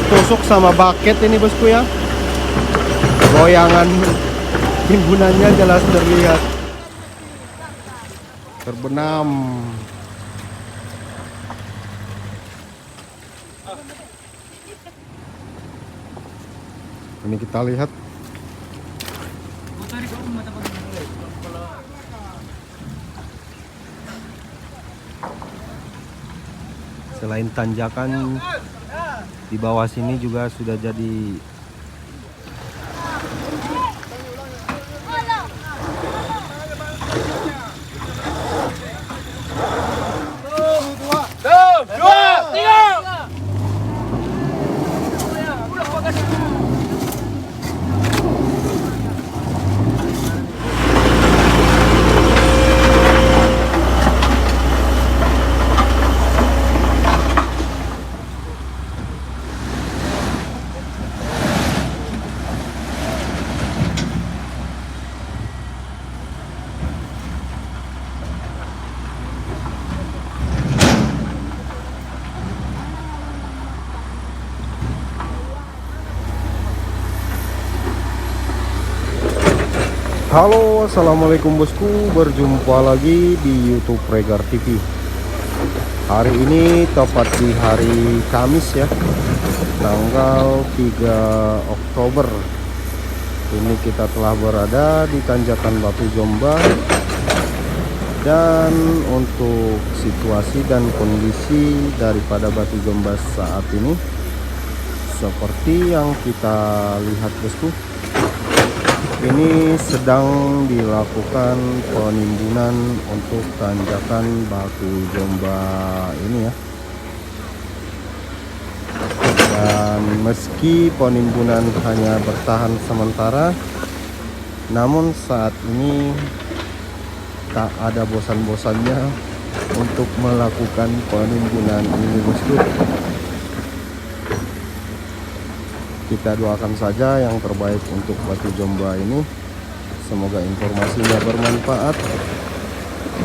tertusuk sama bucket ini bosku ya. Goyangan timbunannya jelas terlihat. Terbenam. Ini kita lihat. Selain tanjakan, di bawah sini juga sudah jadi Halo, assalamualaikum bosku, berjumpa lagi di YouTube Regar TV. Hari ini tepat di hari Kamis ya, tanggal 3 Oktober. Ini kita telah berada di tanjakan Batu Jombang. Dan untuk situasi dan kondisi daripada Batu Jombang saat ini seperti yang kita lihat bosku, ini sedang dilakukan penimbunan untuk tanjakan Batu Jombang ini ya. Dan meski penimbunan hanya bertahan sementara, namun saat ini tak ada bosan-bosannya untuk melakukan penimbunan ini bosku. Kita doakan saja yang terbaik untuk Batu Jombang ini. Semoga informasinya bermanfaat.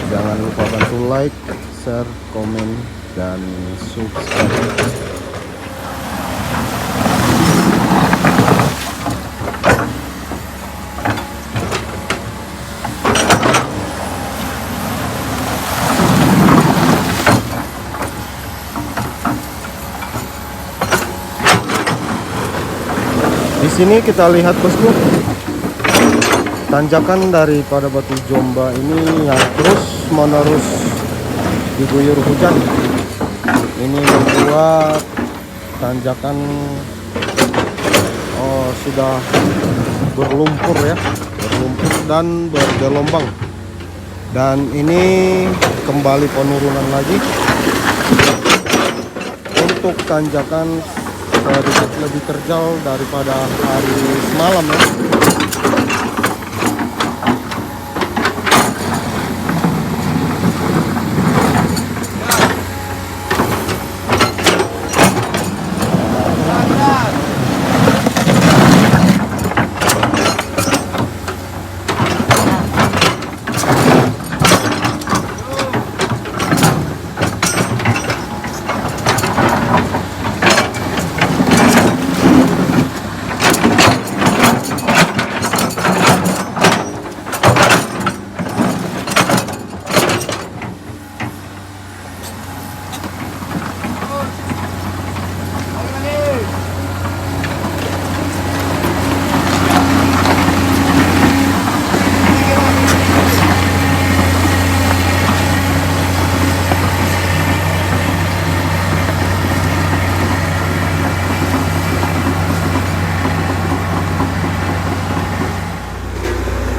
Jangan lupa bantu like, share, komen, dan subscribe. Di sini kita lihat bosku, tanjakan daripada Batu Jombang ini yang terus menerus diguyur hujan. Ini membuat tanjakan sudah berlumpur ya, berlumpur dan bergelombang. Dan ini kembali penurunan lagi untuk tanjakan sedikit lebih terjal daripada hari semalam ya.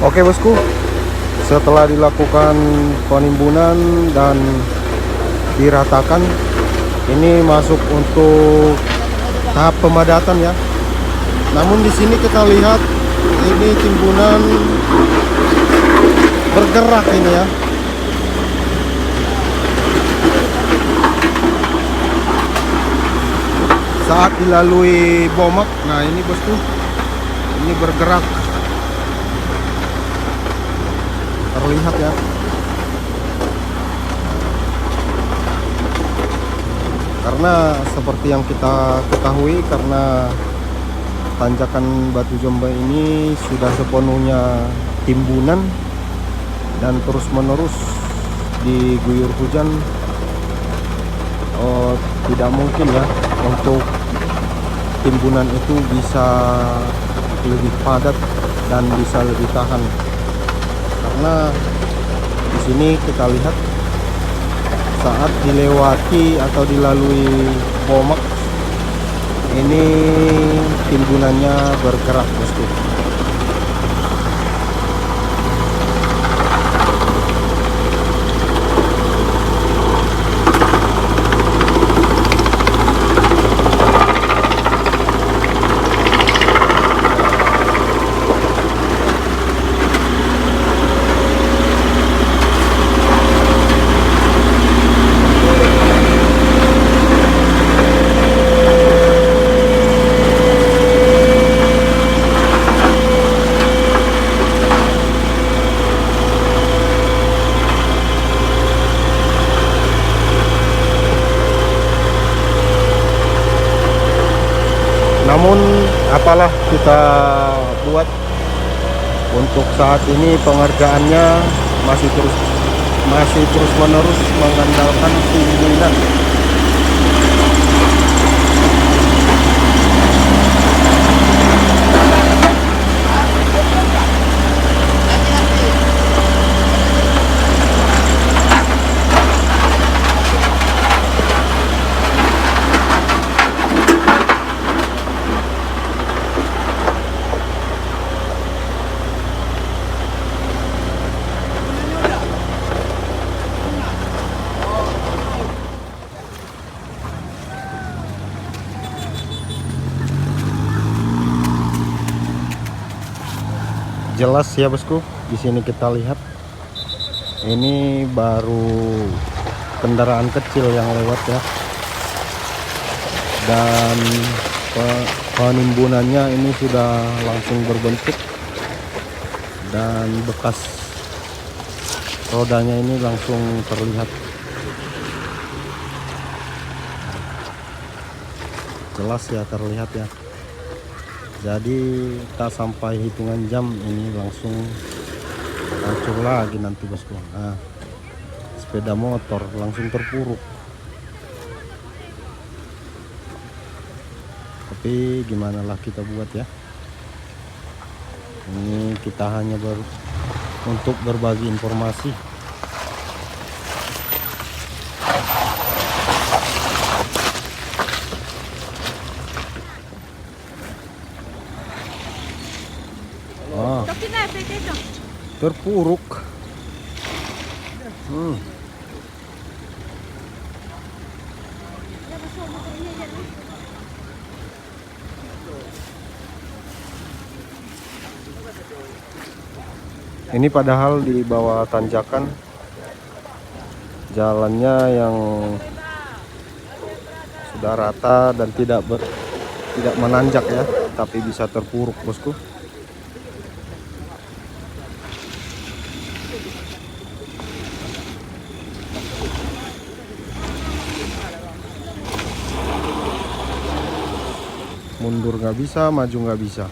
Oke bosku, setelah dilakukan penimbunan dan diratakan, ini masuk untuk tahap pemadatan ya. Namun di sini kita lihat ini timbunan bergerak ini ya. Saat dilalui bomak, nah ini bosku, ini bergerak. Terlihat ya. Karena seperti yang kita ketahui, karena tanjakan Batu Jomba ini sudah sepenuhnya timbunan dan terus menerus diguyur hujan. Tidak mungkin ya untuk timbunan itu bisa lebih padat dan bisa lebih tahan, karena di sini kita lihat saat dilewati atau dilalui pomak ini timbunannya bergerak bosku. Namun apalah kita buat, untuk saat ini pengerjaannya masih terus menerus mengandalkan timbunan. Jelas ya bosku, di sini kita lihat ini baru kendaraan kecil yang lewat ya, dan penimbunannya ini sudah langsung berbentuk dan bekas rodanya ini langsung terlihat. Jelas ya, terlihat ya. Jadi tak sampai hitungan jam ini langsung hancur lagi nanti bosku. Nah, sepeda motor langsung terpuruk. Tapi gimana lah kita buat ya. Ini kita hanya baru untuk berbagi informasi. Terpuruk. Ini padahal di bawah tanjakan jalannya yang sudah rata dan tidak menanjak ya, tapi bisa terpuruk bosku. Mundur nggak bisa, maju nggak bisa.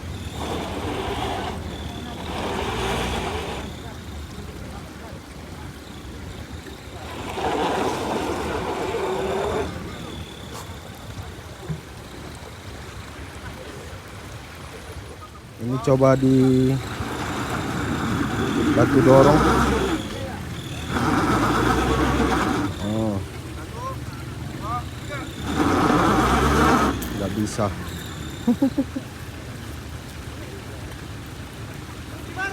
Ini coba di batu dorong. Nggak bisa. Gimana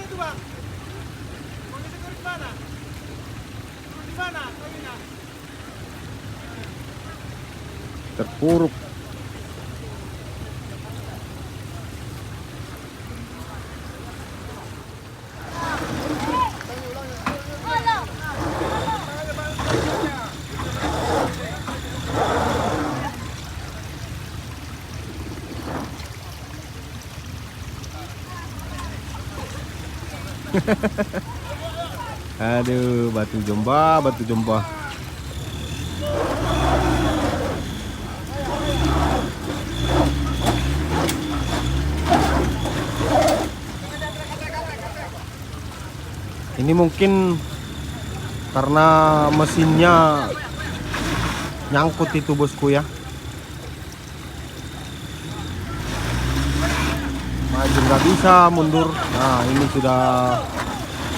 itu bang? Mau disegur di mana? Di mana? Terpuruk. Aduh, Batu Jomba, Batu Jomba. Ini mungkin karena mesinnya nyangkut itu bosku ya. Maju nggak bisa, mundur. Nah ini sudah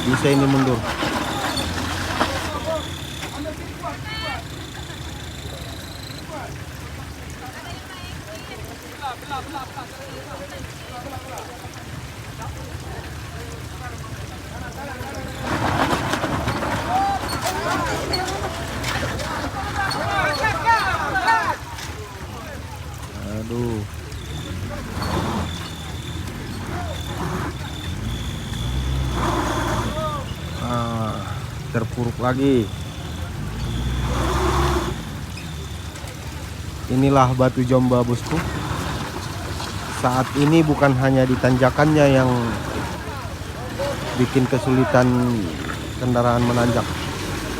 bisa ini mundur. Aduh. Terpuruk lagi. Inilah Batu Jomba bosku. Saat ini bukan hanya di tanjakannya yang bikin kesulitan kendaraan menanjak,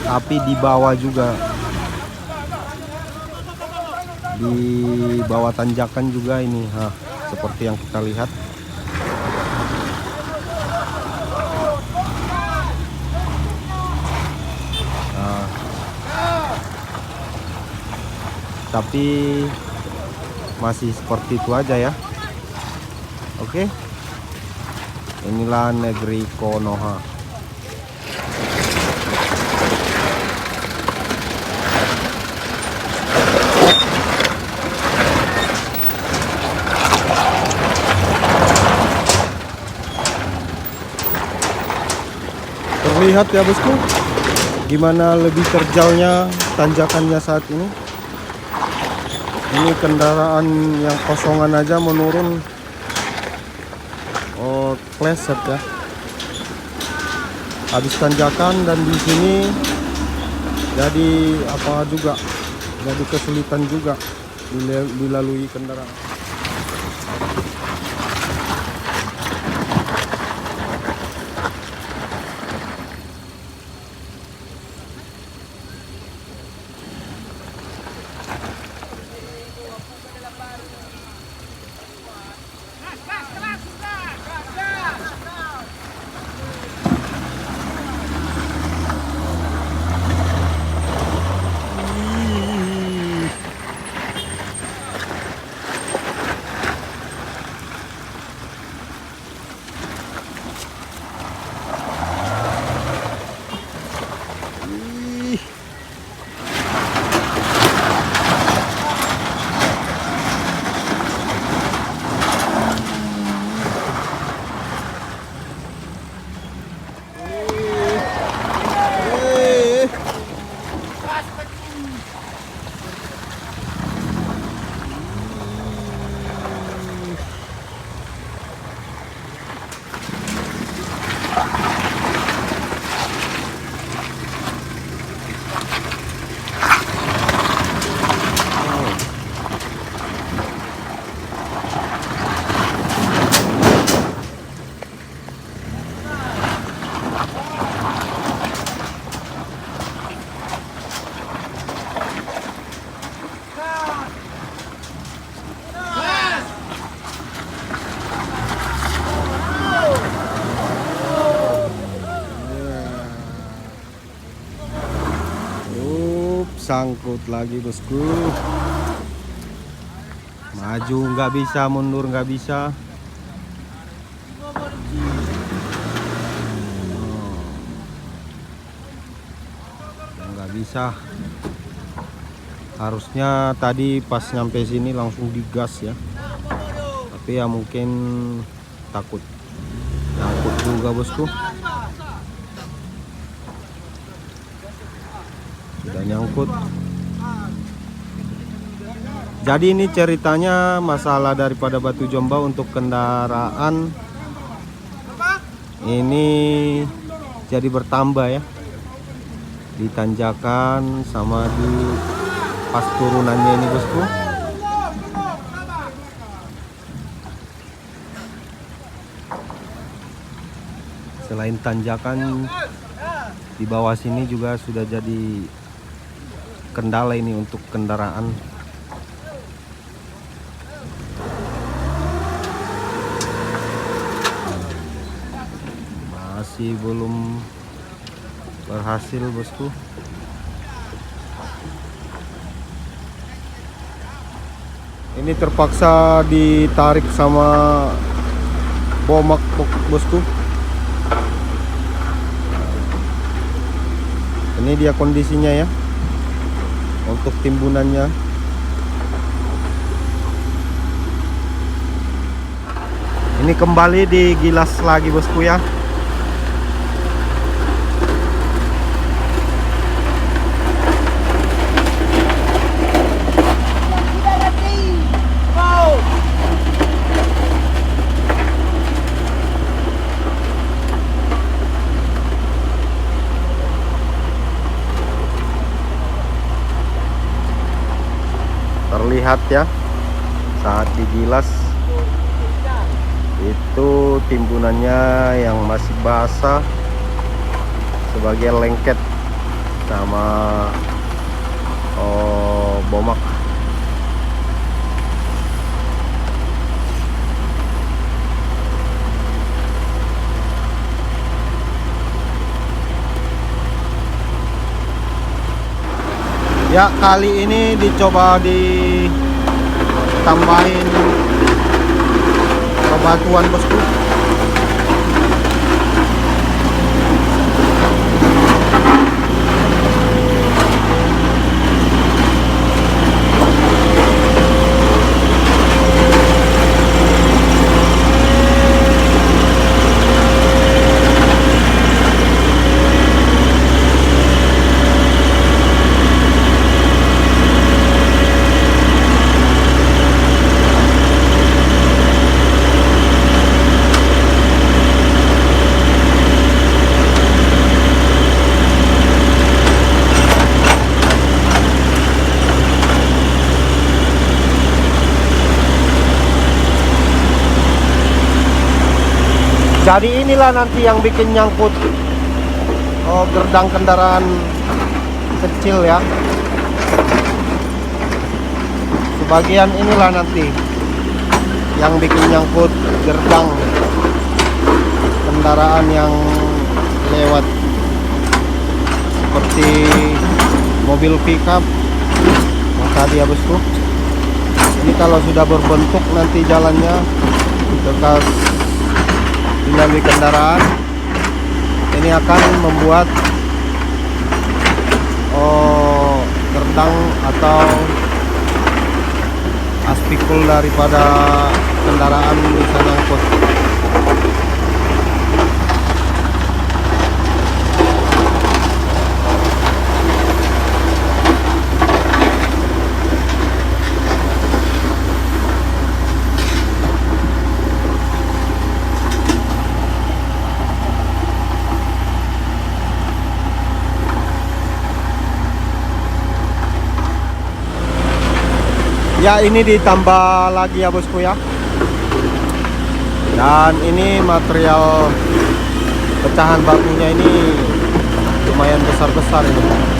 tapi di bawah juga. Di bawah tanjakan juga ini, seperti yang kita lihat. Tapi masih seperti itu aja ya. Oke. Inilah negeri Konoha. Terlihat ya bosku, gimana lebih terjalnya tanjakannya saat ini. Ini kendaraan yang kosongan aja menurun, kleset ya. Habis tanjakan dan di sini jadi apa juga, jadi kesulitan juga dilalui kendaraan. Sangkut lagi bosku. Maju nggak bisa, mundur nggak bisa. Nggak bisa. Harusnya tadi pas nyampe sini langsung digas ya. Tapi ya mungkin takut nyangkut juga bosku. Sudah nyangkut. Jadi ini ceritanya masalah daripada Batu Jomba untuk kendaraan ini jadi bertambah ya, di tanjakan sama di pas turunannya ini bosku. Selain tanjakan, di bawah sini juga sudah jadi kendala ini untuk kendaraan. Masih belum Berhasil bosku. Ini terpaksa ditarik sama bomak bosku. Ini dia kondisinya ya, untuk timbunannya. Ini kembali digilas lagi bosku ya. Terlihat ya saat digilas itu timbunannya yang masih basah, sebagian lengket sama bomak. Ya, kali ini dicoba ditambahin bebatuan bosku. Jadi inilah nanti yang bikin nyangkut gerdang kendaraan kecil ya. Sebagian inilah nanti yang bikin nyangkut gerdang kendaraan yang lewat, seperti mobil pickup. Maka dia bosku, ini kalau sudah berbentuk nanti jalannya bekas dinamik kendaraan, ini akan membuat gerdang atau aspikul daripada kendaraan bisa nyangkut. Ya, ini ditambah lagi ya bosku ya. Dan ini material pecahan batunya ini lumayan besar-besar ini.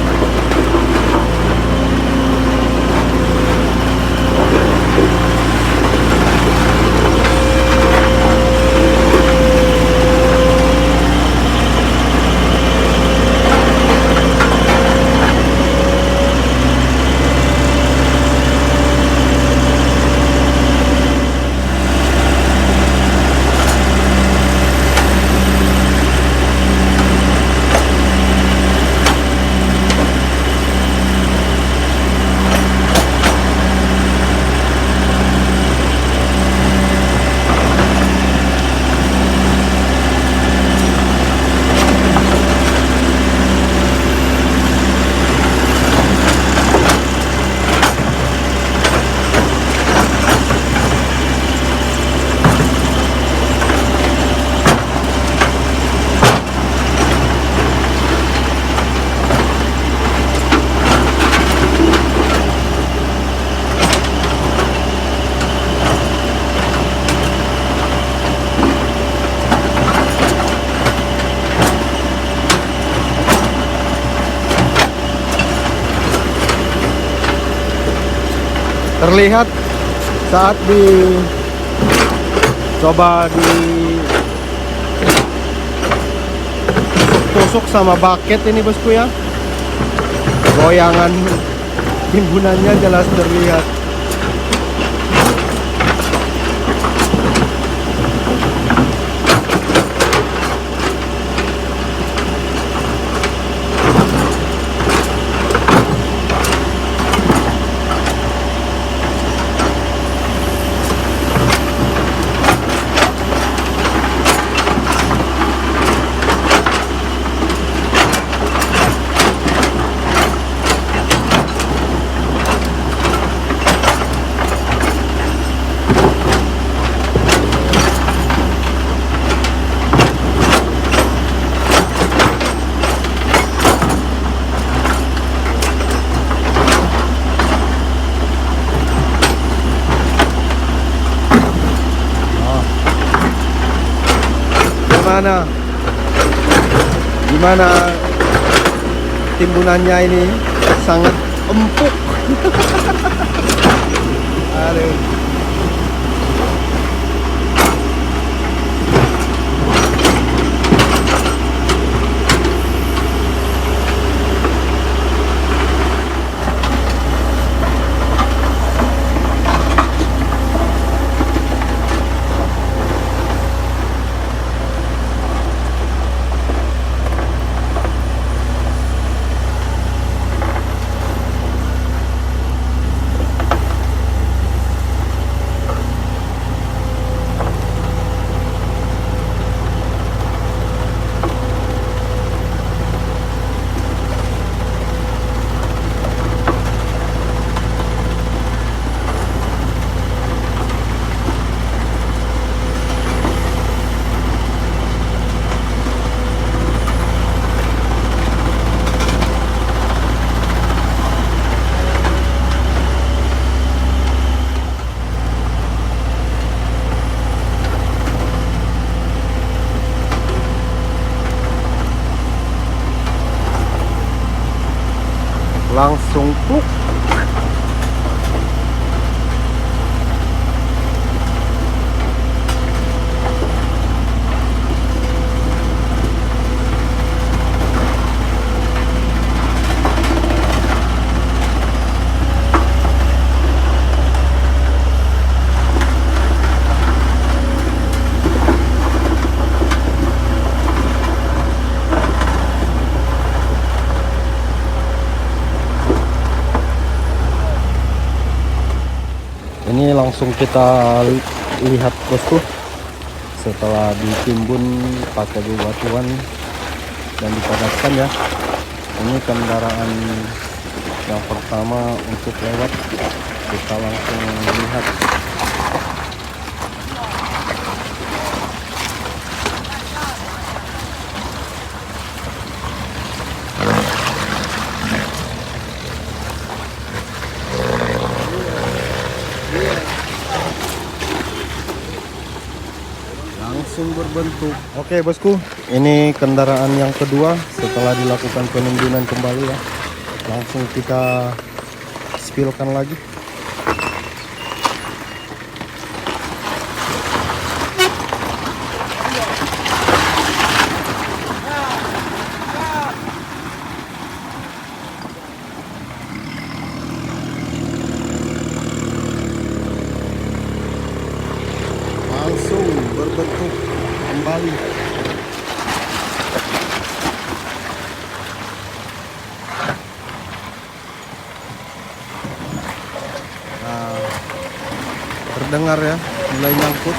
Terlihat saat tusuk sama bucket ini bosku ya. Goyangan timbunannya jelas terlihat. Gimana timbunannya ini, sangat empuk. Aduh. Langsung pluk. Ini langsung kita lihat bosku, setelah ditimbun pakai bebatuan dan dipadatkan ya. Ini kendaraan yang pertama untuk lewat, kita langsung lihat. Langsung berbentuk. Oke bosku, ini kendaraan yang kedua setelah dilakukan penimbunan kembali ya. Langsung kita spillkan lagi. Langsung berbentuk kembali. Nah, terdengar ya, mulai nyangkut.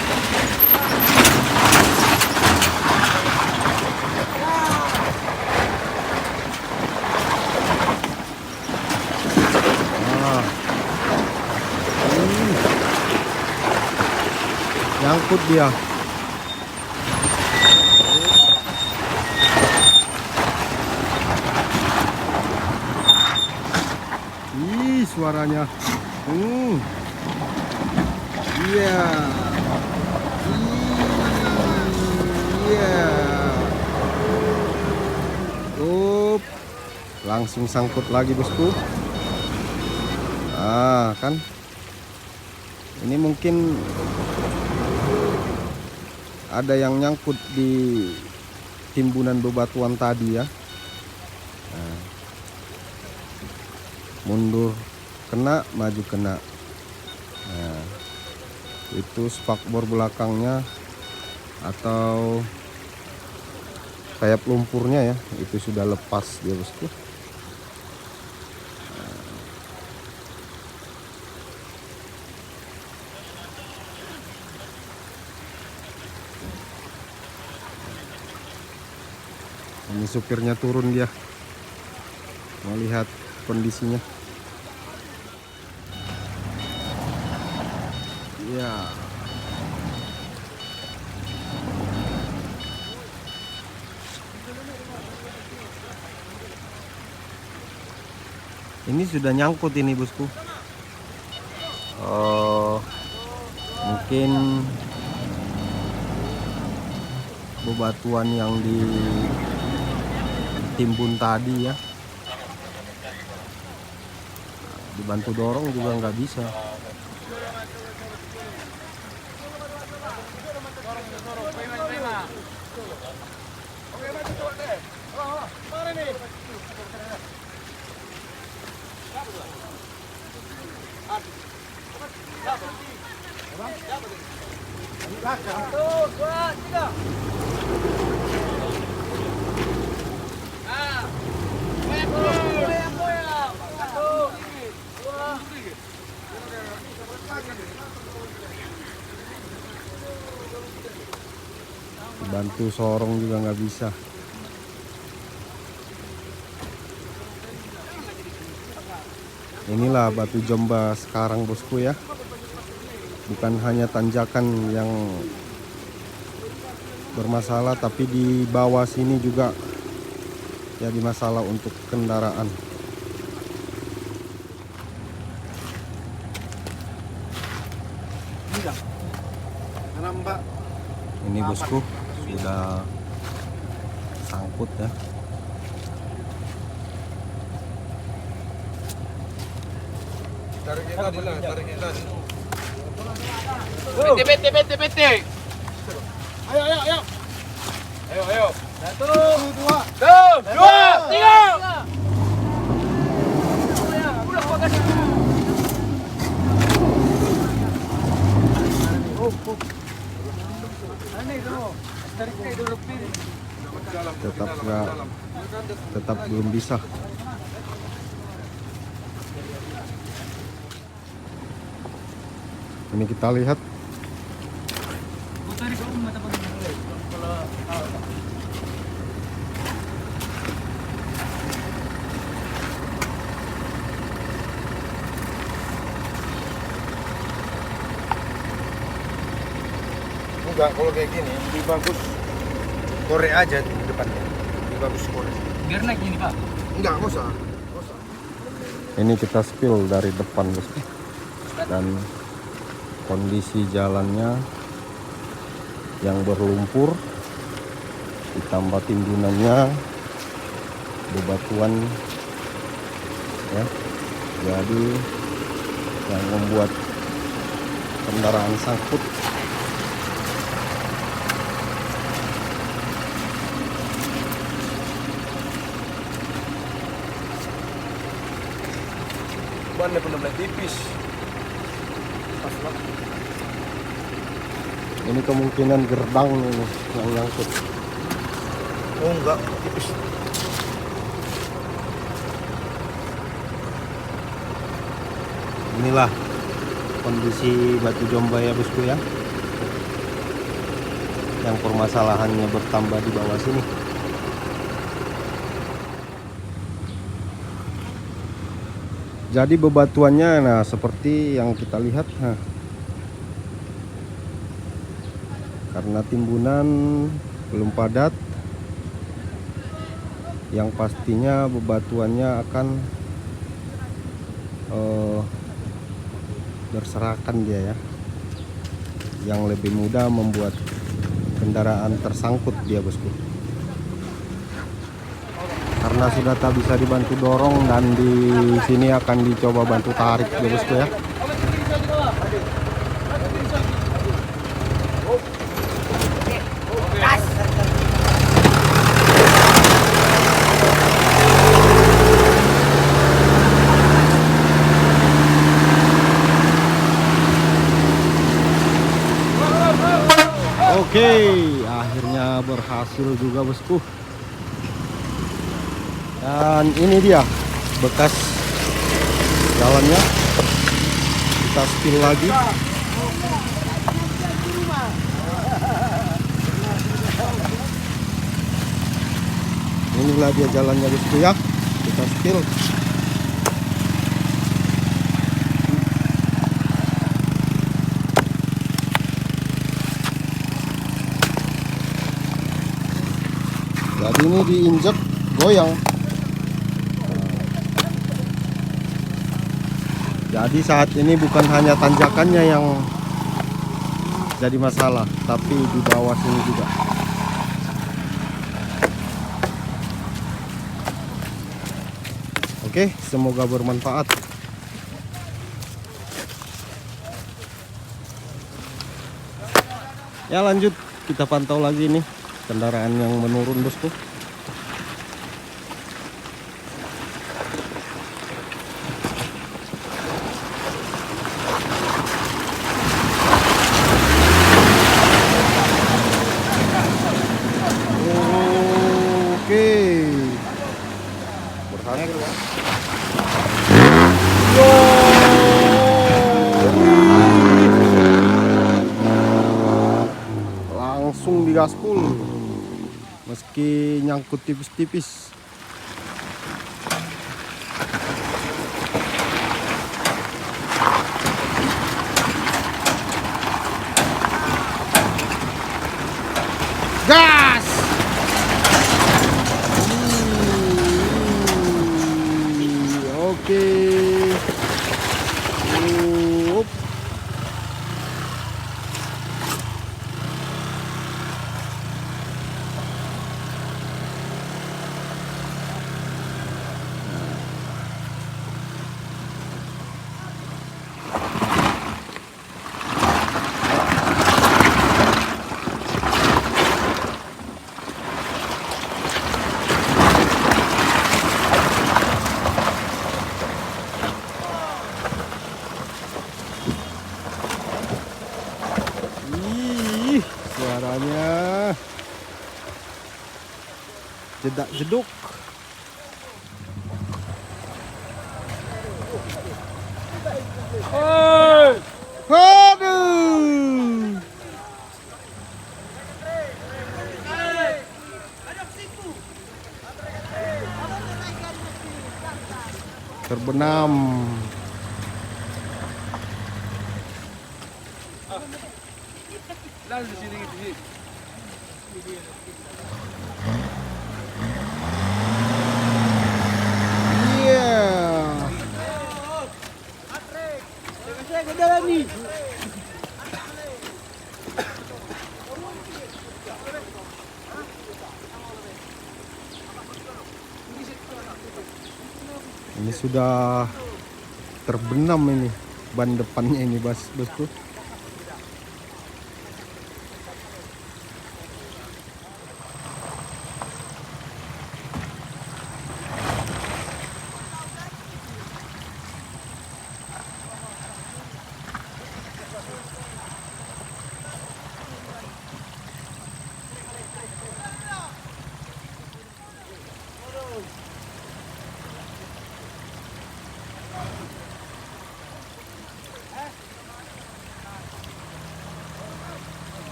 Nyangkut dia. Ih, suaranya. Iya. Iya. Langsung sangkut lagi bosku. Ah, kan. Ini mungkin ada yang nyangkut di timbunan bebatuan tadi ya. Nah, mundur kena, maju kena. Nah, itu spakbor belakangnya atau sayap lumpurnya ya, itu sudah lepas dia bosku. Ini supirnya turun dia melihat kondisinya. Ya. Ini sudah nyangkut ini bosku. Mungkin bebatuan yang ditimbun tadi ya. Dibantu dorong juga nggak bisa. Bantu sorong juga nggak bisa. Inilah Batu Jomba sekarang bosku ya. Bukan hanya tanjakan yang bermasalah, tapi di bawah sini juga jadi masalah untuk kendaraan. Ini bosku sudah sangkut ya. Tarik tadi. Bete. Ayo. Satu, dua, tiga. Tetap belum bisa. Ini kita lihat. Enggak, kalau kayak gini lebih bagus korek aja di depannya. Lebih bagus korek. Biar naik ini Pak. Enggak, nggak usah. Ini kita spill dari depan bosku. Dan kondisi jalannya yang berlumpur ditambah timbunannya bebatuan ya, jadi yang membuat kendaraan sangkut. Bannya benar-benar tipis. Ini kemungkinan gerbang ini yang nyangkut. Oh enggak, tipis. Inilah kondisi Batu Jomba ya bosku ya, yang permasalahannya bertambah di bawah sini. Jadi bebatuannya nah seperti yang kita lihat, nah, karena timbunan belum padat, yang pastinya bebatuannya akan berserakan dia ya, yang lebih mudah membuat kendaraan tersangkut dia bosku. Karena sudah tak bisa dibantu dorong dan di sini akan dicoba bantu tarik ya bosku ya. Oke, akhirnya berhasil juga bosku. Dan ini dia bekas jalannya. Kita spill lagi. Inilah dia jalannya bosku ya. Kita spill. Jadi ini diinjek goyang. Jadi saat ini bukan hanya tanjakannya yang jadi masalah, tapi di bawah sini juga. Oke, semoga bermanfaat. Ya lanjut, kita pantau lagi nih kendaraan yang menurun bosku. Oke, berhasil ya. Langsung digaspul meski nyangkut tipis-tipis. Gas. Oke. Up. Ih, suaranya jedak jeduk. Aduh. Terbenam. Lalu di sini gitu. Iya. Ini sudah terbenam ini ban depannya ini bosku.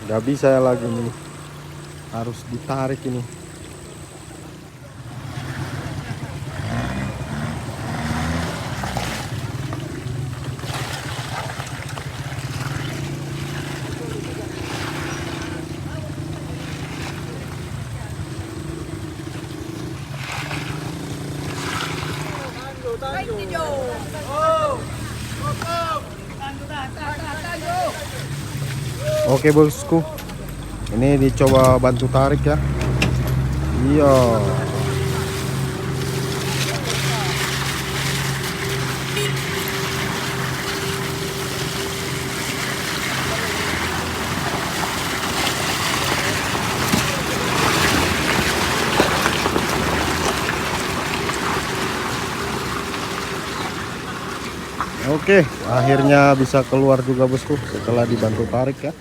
Gak bisa ya lagi nih, harus ditarik ini. Oke bosku, ini dicoba bantu tarik ya. Iya. Oke, akhirnya bisa keluar juga bosku setelah dibantu tarik ya.